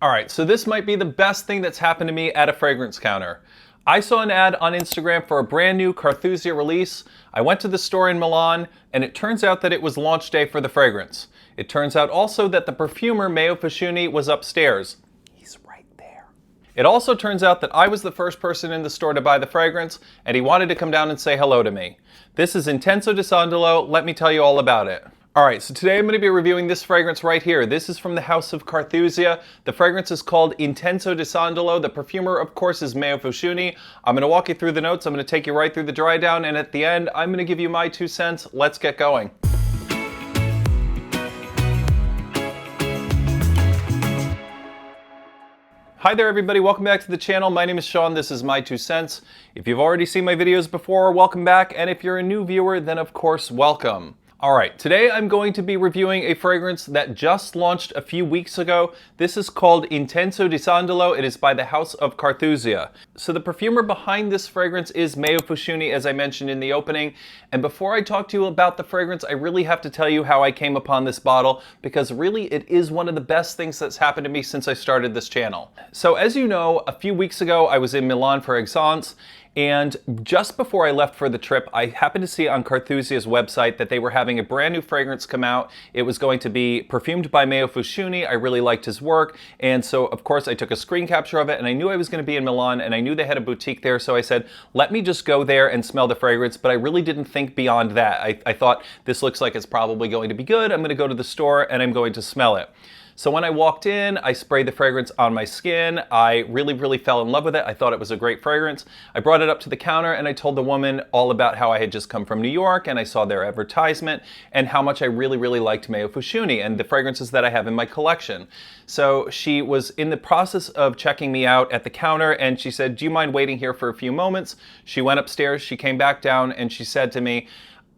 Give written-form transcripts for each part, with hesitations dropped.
Alright, so this might be the best thing that's happened to me at a fragrance counter. I saw an ad on Instagram for a brand new Carthusia release. I went to the store in Milan, and it turns out that it was launch day for the fragrance. It turns out also that the perfumer Meo Fusciuni was upstairs. He's right there. It also turns out that I was the first person in the store to buy the fragrance, and he wanted to come down and say hello to me. This is Intenso di Sandalo. Let me tell you all about it. Alright, so today I'm going to be reviewing this fragrance right here. This is from the House of Carthusia. The fragrance is called Intenso di Sandalo. The perfumer, of course, is Meo Fusciuni. I'm going to walk you through the notes. I'm going to take you right through the dry down, and at the end, I'm going to give you my 2 cents. Let's get going. Hi there everybody, welcome back to the channel. My name is Sean, this is my 2 cents. If you've already seen my videos before, welcome back, and if you're a new viewer, then of course, welcome. Alright, today I'm going to be reviewing a fragrance that just launched a few weeks ago. This is called Intenso di Sandalo. It is by the House of Carthusia. So the perfumer behind this fragrance is Meo Fusciuni, as I mentioned in the opening. And before I talk to you about the fragrance, I really have to tell you how I came upon this bottle, because really it is one of the best things that's happened to me since I started this channel. So as you know, a few weeks ago I was in Milan for Essence, and just before I left for the trip, I happened to see on Carthusia's website that they were having a brand new fragrance come out. It was going to be perfumed by Meo Fusciuni. I really liked his work, and so of course I took a screen capture of it, and I knew I was going to be in Milan, and I knew they had a boutique there, so I said, let me just go there and smell the fragrance, but I really didn't think beyond that. I thought, this looks like it's probably going to be good. I'm going to go to the store and I'm going to smell it. So when I walked in, I sprayed the fragrance on my skin. I really fell in love with it. I thought it was a great fragrance. I brought it up to the counter and I told the woman all about how I had just come from New York and I saw their advertisement and how much I really liked Meo Fusciuni and the fragrances that I have in my collection. So she was in the process of checking me out at the counter and she said, do you mind waiting here for a few moments? She went upstairs, she came back down and she said to me,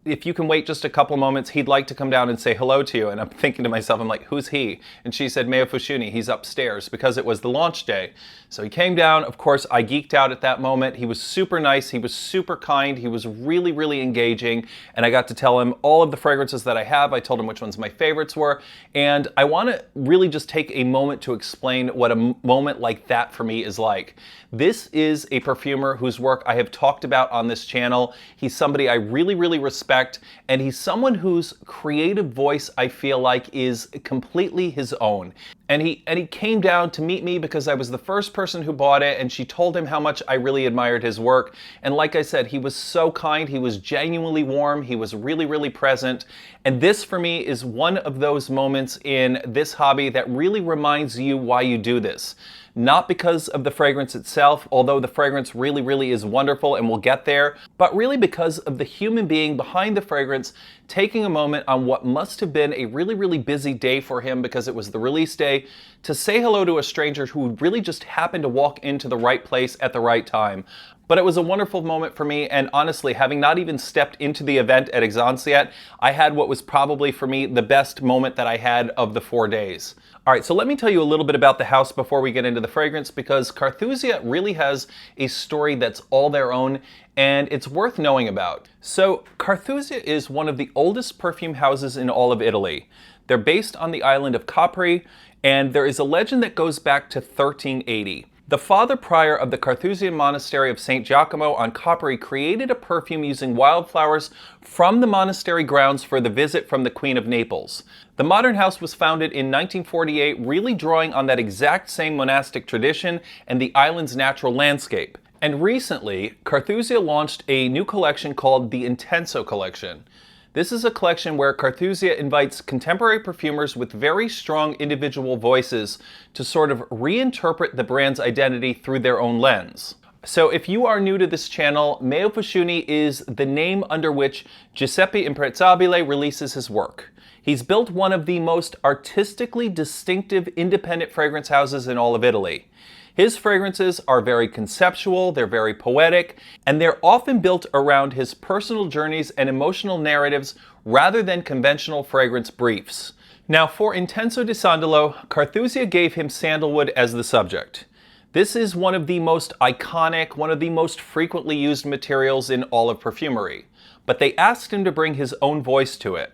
if you can wait just a couple moments, he'd like to come down and say hello to you. And I'm thinking to myself, I'm like, who's he? And she said, Meo Fusciuni, he's upstairs, because it was the launch day. So he came down. Of course, I geeked out at that moment. He was super nice. He was super kind. He was really engaging. And I got to tell him all of the fragrances that I have. I told him which ones my favorites were. And I want to really just take a moment to explain what a moment like that for me is like. This is a perfumer whose work I have talked about on this channel. He's somebody I really respect, and he's someone whose creative voice I feel like is completely his own. And he came down to meet me because I was the first person who bought it, and she told him how much I really admired his work. And like I said, he was so kind, he was genuinely warm, he was really present. And this for me is one of those moments in this hobby that really reminds you why you do this. Not because of the fragrance itself, although the fragrance really is wonderful and we'll get there, but really because of the human being behind the fragrance taking a moment on what must have been a really busy day for him, because it was the release day, to say hello to a stranger who really just happened to walk into the right place at the right time. But it was a wonderful moment for me, and honestly, having not even stepped into the event at Essence yet, I had what was probably for me the best moment that I had of the 4 days. Alright, so let me tell you a little bit about the house before we get into the fragrance, because Carthusia really has a story that's all their own, and it's worth knowing about. So Carthusia is one of the oldest perfume houses in all of Italy. They're based on the island of Capri, and there is a legend that goes back to 1380. The father prior of the Carthusian monastery of St. Giacomo on Capri created a perfume using wildflowers from the monastery grounds for the visit from the Queen of Naples. The modern house was founded in 1948, really drawing on that exact same monastic tradition and the island's natural landscape. And recently, Carthusia launched a new collection called the Intenso collection. This is a collection where Carthusia invites contemporary perfumers with very strong individual voices to sort of reinterpret the brand's identity through their own lens. So if you are new to this channel, Meo Fusciuni is the name under which Giuseppe Imprezzabile releases his work. He's built one of the most artistically distinctive independent fragrance houses in all of Italy. His fragrances are very conceptual, they're very poetic, and they're often built around his personal journeys and emotional narratives rather than conventional fragrance briefs. Now for Intenso di Sandalo, Carthusia gave him sandalwood as the subject. This is one of the most iconic, one of the most frequently used materials in all of perfumery, but they asked him to bring his own voice to it.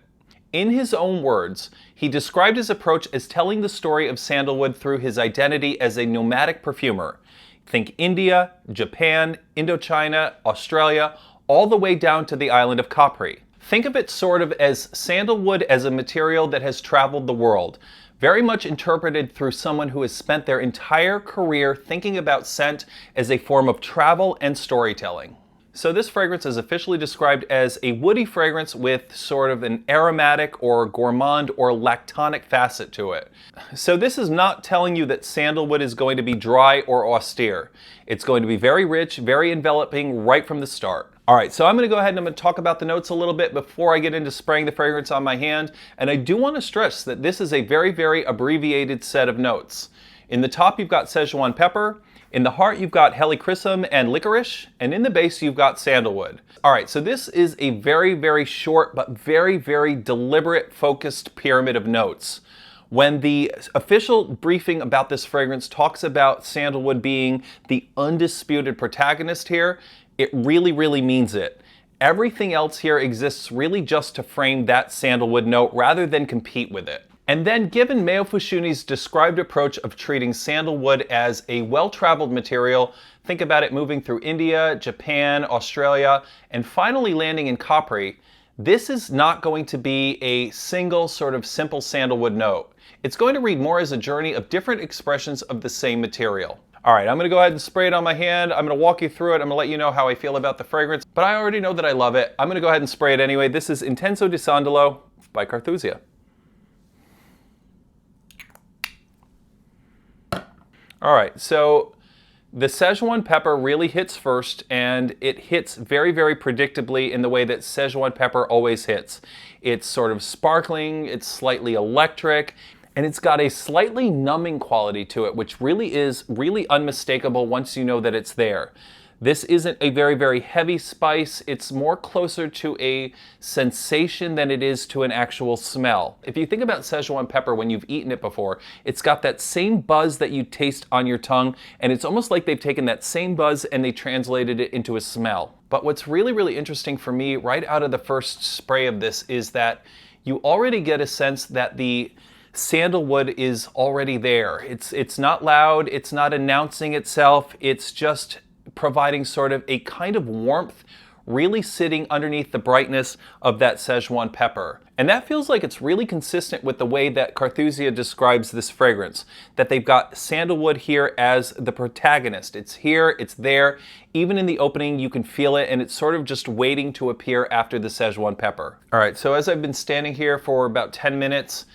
In his own words, he described his approach as telling the story of sandalwood through his identity as a nomadic perfumer. Think India, Japan, Indochina, Australia, all the way down to the island of Capri. Think of it sort of as sandalwood as a material that has traveled the world, very much interpreted through someone who has spent their entire career thinking about scent as a form of travel and storytelling. So this fragrance is officially described as a woody fragrance with sort of an aromatic or gourmand or lactonic facet to it. So this is not telling you that sandalwood is going to be dry or austere. It's going to be very rich, very enveloping right from the start. All right, so I'm going to go ahead and I'm going to talk about the notes a little bit before I get into spraying the fragrance on my hand. And I do want to stress that this is a very, very abbreviated set of notes. In the top, you've got Sichuan pepper. In the heart, you've got helichrysum and licorice, and in the base, you've got sandalwood. All right, so this is a very, very short, but very, very deliberate, focused pyramid of notes. When the official briefing about this fragrance talks about sandalwood being the undisputed protagonist here, it really, really means it. Everything else here exists really just to frame that sandalwood note rather than compete with it. And then given Meo Fusciuni's described approach of treating sandalwood as a well-traveled material, think about it moving through India, Japan, Australia, and finally landing in Capri, this is not going to be a single sort of simple sandalwood note. It's going to read more as a journey of different expressions of the same material. All right, I'm going to go ahead and spray it on my hand. I'm going to walk you through it. I'm going to let you know how I feel about the fragrance, but I already know that I love it. I'm going to go ahead and spray it anyway. This is Intenso di Sandalo by Carthusia. All right, so the Sichuan pepper really hits first, and it hits very, very predictably in the way that Sichuan pepper always hits. It's sort of sparkling, it's slightly electric, and it's got a slightly numbing quality to it, which really is really unmistakable once you know that it's there. This isn't a very, very heavy spice. It's more closer to a sensation than it is to an actual smell. If you think about Sichuan pepper when you've eaten it before, it's got that same buzz that you taste on your tongue, and it's almost like they've taken that same buzz and they translated it into a smell. But what's really, really interesting for me right out of the first spray of this is that you already get a sense that the sandalwood is already there. It's not loud, it's not announcing itself, it's just providing sort of a kind of warmth, really sitting underneath the brightness of that Sichuan pepper. And that feels like it's really consistent with the way that Carthusia describes this fragrance, that they've got sandalwood here as the protagonist. It's here, it's there, even in the opening you can feel it, and it's sort of just waiting to appear after the Sichuan pepper. All right, so as I've been standing here for about 10 minutes,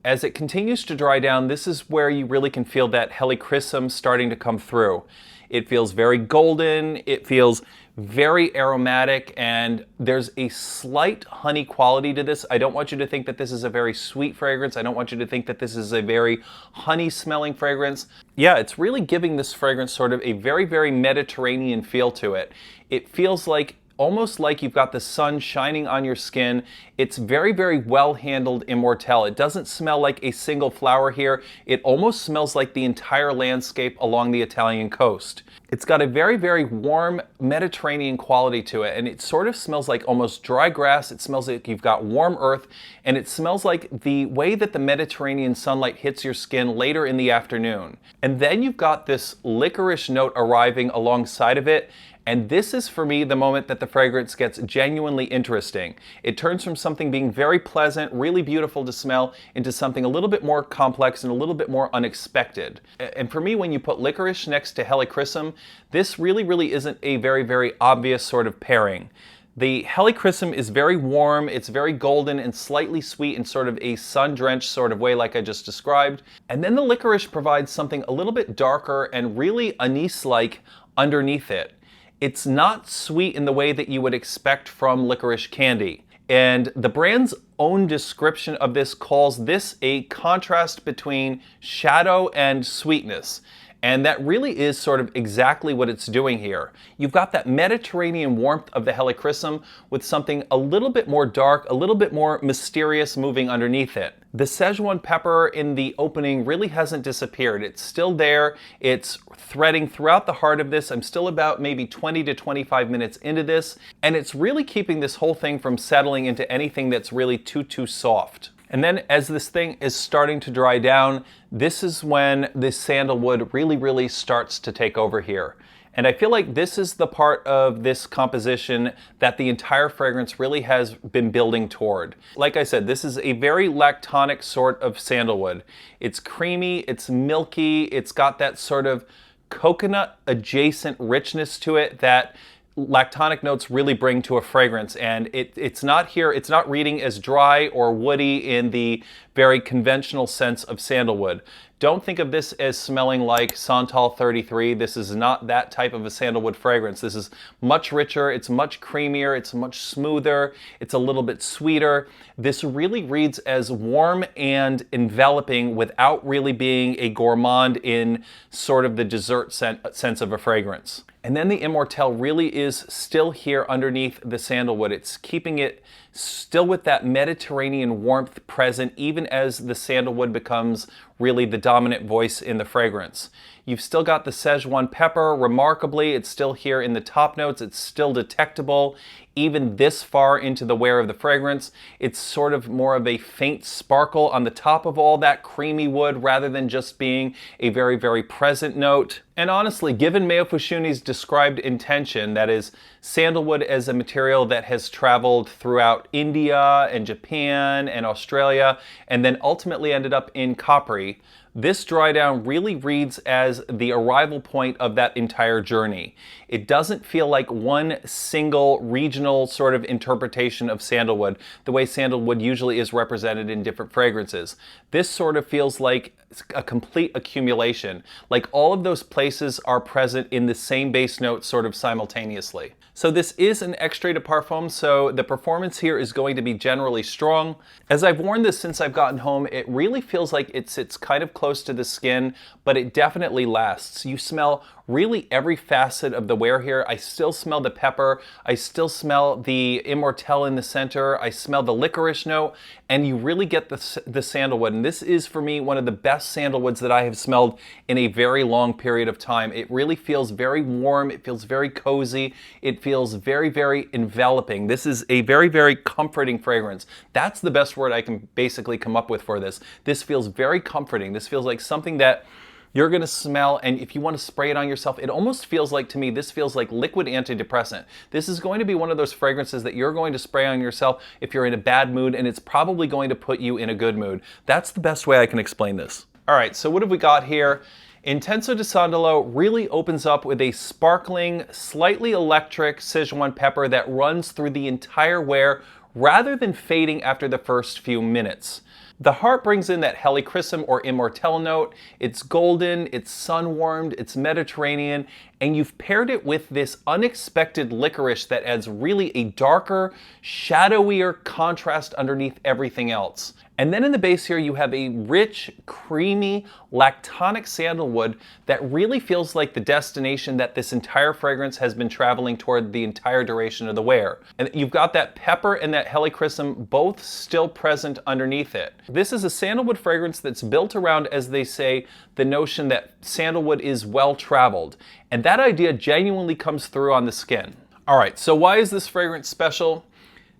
as it continues to dry down, this is where you really can feel that helichrysum starting to come through. It feels very golden, it feels very aromatic, and there's a slight honey quality to this. I don't want you to think that this is a very sweet fragrance. I don't want you to think that this is a very honey smelling fragrance. Yeah, it's really giving this fragrance sort of a very, very Mediterranean feel to it. It feels like almost like you've got the sun shining on your skin. It's very, very well handled immortelle. It doesn't smell like a single flower here. It almost smells like the entire landscape along the Italian coast. It's got a very, very warm Mediterranean quality to it, and it sort of smells like almost dry grass. It smells like you've got warm earth, and it smells like the way that the Mediterranean sunlight hits your skin later in the afternoon. And then you've got this licorice note arriving alongside of it. And this is, for me, the moment that the fragrance gets genuinely interesting. It turns from something being very pleasant, really beautiful to smell, into something a little bit more complex and a little bit more unexpected. And for me, when you put licorice next to helichrysum, this really, really isn't a very, very obvious sort of pairing. The helichrysum is very warm, it's very golden and slightly sweet in sort of a sun-drenched sort of way like I just described. And then the licorice provides something a little bit darker and really anise-like underneath it. It's not sweet in the way that you would expect from licorice candy. And the brand's own description of this calls this a contrast between shadow and sweetness. And that really is sort of exactly what it's doing here. You've got that Mediterranean warmth of the helichrysum with something a little bit more dark, a little bit more mysterious moving underneath it. The Sichuan pepper in the opening really hasn't disappeared. It's still there. It's threading throughout the heart of this. I'm still about maybe 20 to 25 minutes into this, and it's really keeping this whole thing from settling into anything that's really too soft. And then as this thing is starting to dry down, this is when the sandalwood really starts to take over here. And I feel like this is the part of this composition that the entire fragrance really has been building toward. Like I said, this is a very lactonic sort of sandalwood. It's creamy, it's milky, it's got that sort of coconut adjacent richness to it that lactonic notes really bring to a fragrance, and it's not reading as dry or woody in the very conventional sense of sandalwood. Don't think of this as smelling like Santal 33. This is not that type of a sandalwood fragrance. This is much richer, it's much creamier, it's much smoother, it's a little bit sweeter. This really reads as warm and enveloping without really being a gourmand in sort of the dessert sense of a fragrance. And then the immortelle really is still here underneath the sandalwood. It's keeping it still with that Mediterranean warmth present, even as the sandalwood becomes really the dominant voice in the fragrance. You've still got the Sichuan pepper. Remarkably, it's still here in the top notes. It's still detectable even this far into the wear of the fragrance. It's sort of more of a faint sparkle on the top of all that creamy wood rather than just being a very present note. And honestly, given Meo Fusciuni's described intention, that is sandalwood as a material that has traveled throughout India and Japan and Australia and then ultimately ended up in Capri, this dry down really reads as the arrival point of that entire journey. It doesn't feel like one single regional sort of interpretation of sandalwood, the way sandalwood usually is represented in different fragrances. This sort of feels like a complete accumulation, like all of those places are present in the same base note sort of simultaneously. So this is an extrait de parfum, so the performance here is going to be generally strong. As I've worn this since I've gotten home, it really feels like it sits kind of close to the skin, but it definitely lasts. You smell really every facet of the wear here. I still smell the pepper, I still smell the immortelle in the center, I smell the licorice note, and you really get the sandalwood. And this is, for me, one of the best sandalwoods that I have smelled in a very long period of time. It really feels very warm, it feels very cozy, it feels very enveloping. This is a very comforting fragrance. That's the best word I can basically come up with for this. This feels very comforting. This feels like something that you're gonna smell, and if you want to spray it on yourself, it almost feels like, to me, this feels like liquid antidepressant. This is going to be one of those fragrances that you're going to spray on yourself if you're in a bad mood, and it's probably going to put you in a good mood. That's the best way I can explain this. All right, so what have we got here? Intenso di Sandalo really opens up with a sparkling, slightly electric Sichuan pepper that runs through the entire wear rather than fading after the first few minutes. The heart brings in that helichrysum or immortelle note. It's golden, it's sun-warmed, it's Mediterranean, and you've paired it with this unexpected licorice that adds really a darker, shadowier contrast underneath everything else. And then in the base here, you have a rich, creamy, lactonic sandalwood that really feels like the destination that this entire fragrance has been traveling toward the entire duration of the wear. And you've got that pepper and that helichrysum both still present underneath it. This is a sandalwood fragrance that's built around, as they say, the notion that sandalwood is well-traveled. And that idea genuinely comes through on the skin. All right, so why is this fragrance special?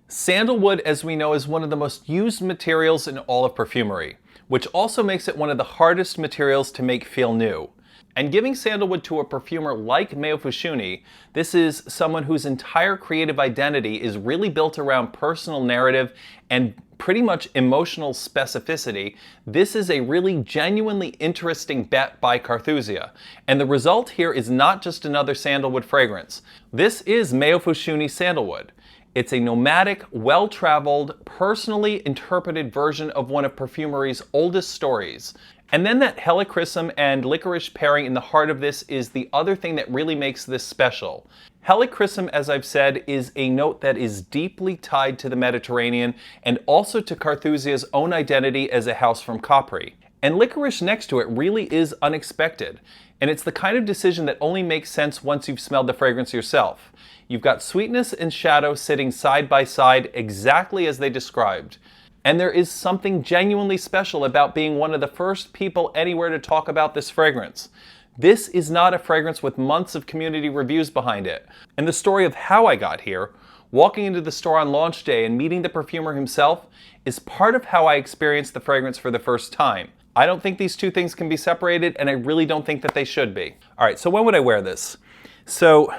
Sandalwood, as we know, is one of the most used materials in all of perfumery, which also makes it one of the hardest materials to make feel new. And giving sandalwood to a perfumer like Meo Fusciuni, this is someone whose entire creative identity is really built around personal narrative and pretty much emotional specificity. This is a really genuinely interesting bet by Carthusia. And the result here is not just another sandalwood fragrance. This is Meo Fusciuni sandalwood. It's a nomadic, well-traveled, personally interpreted version of one of perfumery's oldest stories. And then that helichrysum and licorice pairing in the heart of this is the other thing that really makes this special. Helichrysum, as I've said, is a note that is deeply tied to the Mediterranean and also to Carthusia's own identity as a house from Capri. And licorice next to it really is unexpected. And it's the kind of decision that only makes sense once you've smelled the fragrance yourself. You've got sweetness and shadow sitting side by side exactly as they described. And there is something genuinely special about being one of the first people anywhere to talk about this fragrance. This is not a fragrance with months of community reviews behind it. And the story of how I got here, walking into the store on launch day and meeting the perfumer himself, is part of how I experienced the fragrance for the first time. I don't think these two things can be separated, and I really don't think that they should be. All right, so when would I wear this? So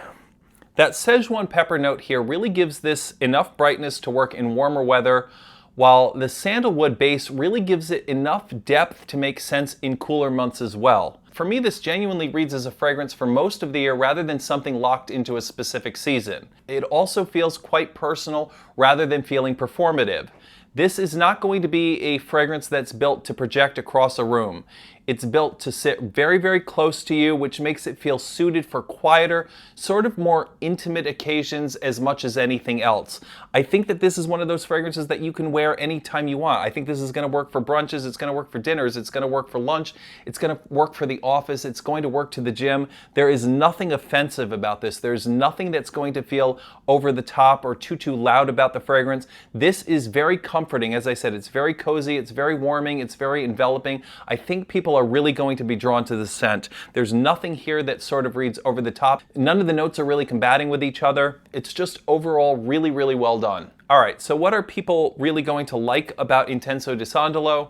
that Sichuan pepper note here really gives this enough brightness to work in warmer weather, while the sandalwood base really gives it enough depth to make sense in cooler months as well. For me, this genuinely reads as a fragrance for most of the year rather than something locked into a specific season. It also feels quite personal rather than feeling performative. This is not going to be a fragrance that's built to project across a room. It's built to sit very, very close to you, which makes it feel suited for quieter, sort of more intimate occasions as much as anything else. I think that this is one of those fragrances that you can wear anytime you want. I think this is going to work for brunches, it's going to work for dinners, it's going to work for lunch, it's going to work for the office, it's going to work to the gym. There is nothing offensive about this. There's nothing that's going to feel over the top or too loud about the fragrance. This is very comforting. As I said, it's very cozy, it's very warming, it's very enveloping. I think people are really going to be drawn to the scent. There's nothing here that sort of reads over the top. None of the notes are really combating with each other. It's just overall really, really well done. All right, so what are people really going to like about Intenso di Sandalo?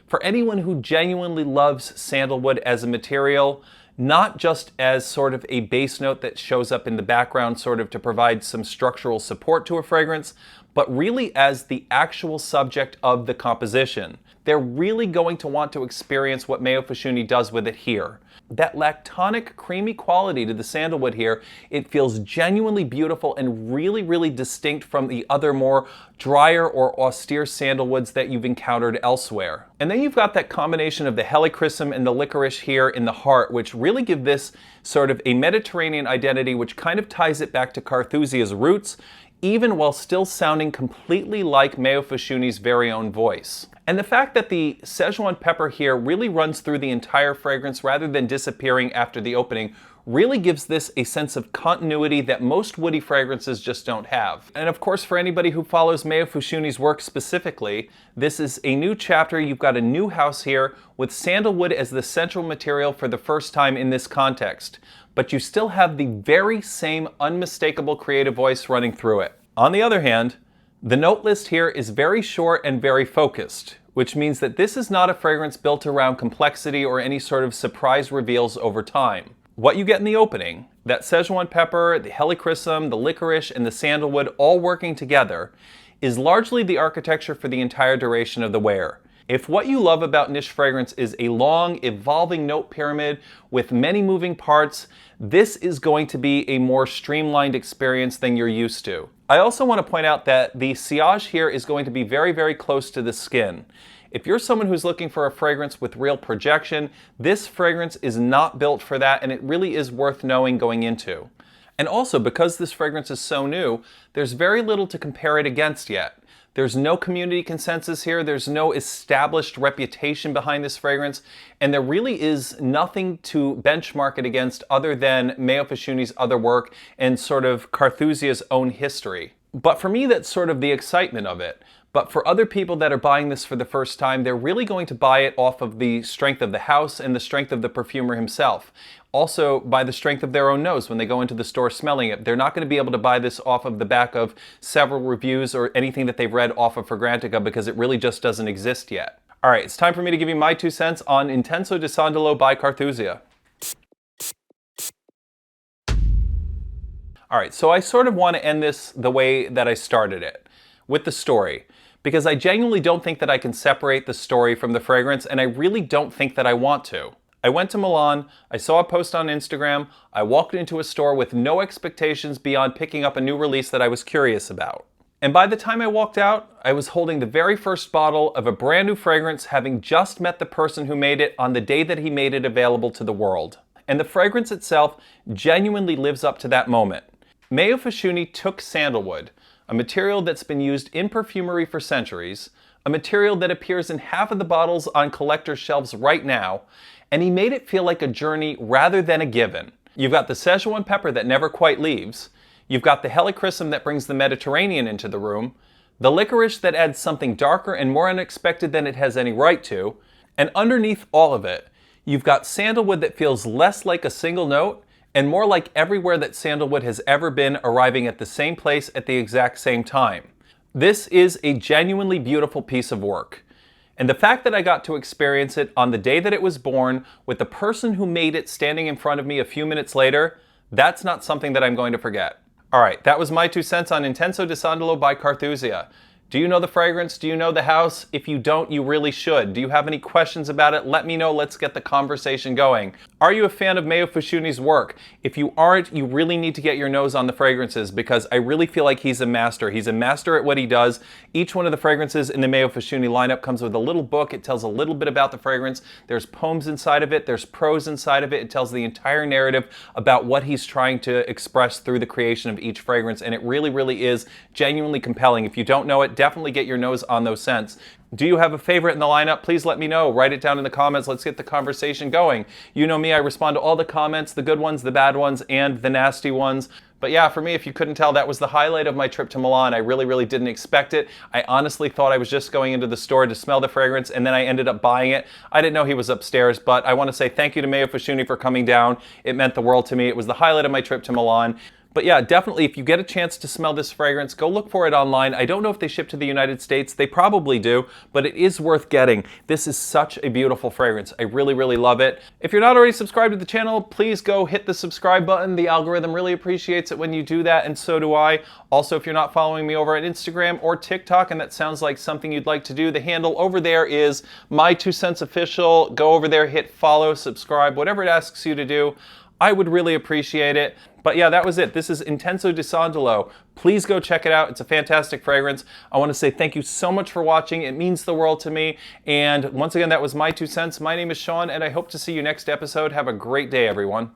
For anyone who genuinely loves sandalwood as a material, not just as sort of a base note that shows up in the background sort of to provide some structural support to a fragrance, but really as the actual subject of the composition. They're really going to want to experience what Meo Fusciuni does with it here. That lactonic, creamy quality to the sandalwood here, it feels genuinely beautiful and really, really distinct from the other more drier or austere sandalwoods that you've encountered elsewhere. And then you've got that combination of the helichrysum and the licorice here in the heart, which really give this sort of a Mediterranean identity, which kind of ties it back to Carthusia's roots, even while still sounding completely like Meo Fusciuni's very own voice. And the fact that the Sichuan pepper here really runs through the entire fragrance rather than disappearing after the opening really gives this a sense of continuity that most woody fragrances just don't have. And of course, for anybody who follows Meo Fusciuni's work specifically, this is a new chapter. You've got a new house here with sandalwood as the central material for the first time in this context. But you still have the very same unmistakable creative voice running through it. On the other hand, the note list here is very short and very focused, which means that this is not a fragrance built around complexity or any sort of surprise reveals over time. What you get in the opening, that Sichuan pepper, the helichrysum, the licorice, and the sandalwood all working together, is largely the architecture for the entire duration of the wear. If what you love about niche fragrance is a long, evolving note pyramid with many moving parts, this is going to be a more streamlined experience than you're used to. I also want to point out that the sillage here is going to be very, very close to the skin. If you're someone who's looking for a fragrance with real projection, this fragrance is not built for that, and it really is worth knowing going into. And also, because this fragrance is so new, there's very little to compare it against yet. There's no community consensus here, there's no established reputation behind this fragrance, and there really is nothing to benchmark it against other than Meo Fusciuni's other work and sort of Carthusia's own history. But for me, that's sort of the excitement of it. But for other people that are buying this for the first time, they're really going to buy it off of the strength of the house and the strength of the perfumer himself. Also, by the strength of their own nose when they go into the store smelling it. They're not going to be able to buy this off of the back of several reviews or anything that they've read off of Fragrantica because it really just doesn't exist yet. All right, it's time for me to give you my 2 cents on Intenso di Sandalo by Carthusia. All right, so I sort of want to end this the way that I started it, with the story. Because I genuinely don't think that I can separate the story from the fragrance, and I really don't think that I want to. I went to Milan, I saw a post on Instagram, I walked into a store with no expectations beyond picking up a new release that I was curious about. And by the time I walked out, I was holding the very first bottle of a brand new fragrance, having just met the person who made it on the day that he made it available to the world. And the fragrance itself genuinely lives up to that moment. Meo Fusciuni took sandalwood, a material that's been used in perfumery for centuries, a material that appears in half of the bottles on collector shelves right now, and he made it feel like a journey rather than a given. You've got the Sichuan pepper that never quite leaves, you've got the helichrysum that brings the Mediterranean into the room, the licorice that adds something darker and more unexpected than it has any right to, and underneath all of it, you've got sandalwood that feels less like a single note and more like everywhere that sandalwood has ever been, arriving at the same place at the exact same time. This is a genuinely beautiful piece of work. And the fact that I got to experience it on the day that it was born, with the person who made it standing in front of me a few minutes later, that's not something that I'm going to forget. Alright, that was my 2 cents on Intenso di Sandalo by Carthusia. Do you know the fragrance? Do you know the house? If you don't, you really should. Do you have any questions about it? Let me know. Let's get the conversation going. Are you a fan of Meo Fusciuni's work? If you aren't, you really need to get your nose on the fragrances, because I really feel like he's a master. He's a master at what he does. Each one of the fragrances in the Meo Fusciuni lineup comes with a little book. It tells a little bit about the fragrance. There's poems inside of it. There's prose inside of it. It tells the entire narrative about what he's trying to express through the creation of each fragrance, and it really, really is genuinely compelling. If you don't know it, definitely get your nose on those scents. Do you have a favorite in the lineup? Please let me know. Write it down in the comments. Let's get the conversation going. You know me, I respond to all the comments, the good ones, the bad ones, and the nasty ones. But yeah, for me, if you couldn't tell, that was the highlight of my trip to Milan. I really, really didn't expect it. I honestly thought I was just going into the store to smell the fragrance, and then I ended up buying it. I didn't know he was upstairs, but I want to say thank you to Meo Fusciuni for coming down. It meant the world to me. It was the highlight of my trip to Milan. But yeah, definitely, if you get a chance to smell this fragrance, go look for it online. I don't know if they ship to the United States. They probably do, but it is worth getting. This is such a beautiful fragrance. I really, really love it. If you're not already subscribed to the channel, please go hit the subscribe button. The algorithm really appreciates it when you do that, and so do I. Also, if you're not following me over at Instagram or TikTok, and that sounds like something you'd like to do, the handle over there is My2CentsOfficial. Go over there, hit follow, subscribe, whatever it asks you to do. I would really appreciate it. But yeah, that was it. This is Intenso di Sandalo. Please go check it out. It's a fantastic fragrance. I want to say thank you so much for watching. It means the world to me. And once again, that was my 2 cents. My name is Sean, and I hope to see you next episode. Have a great day, everyone.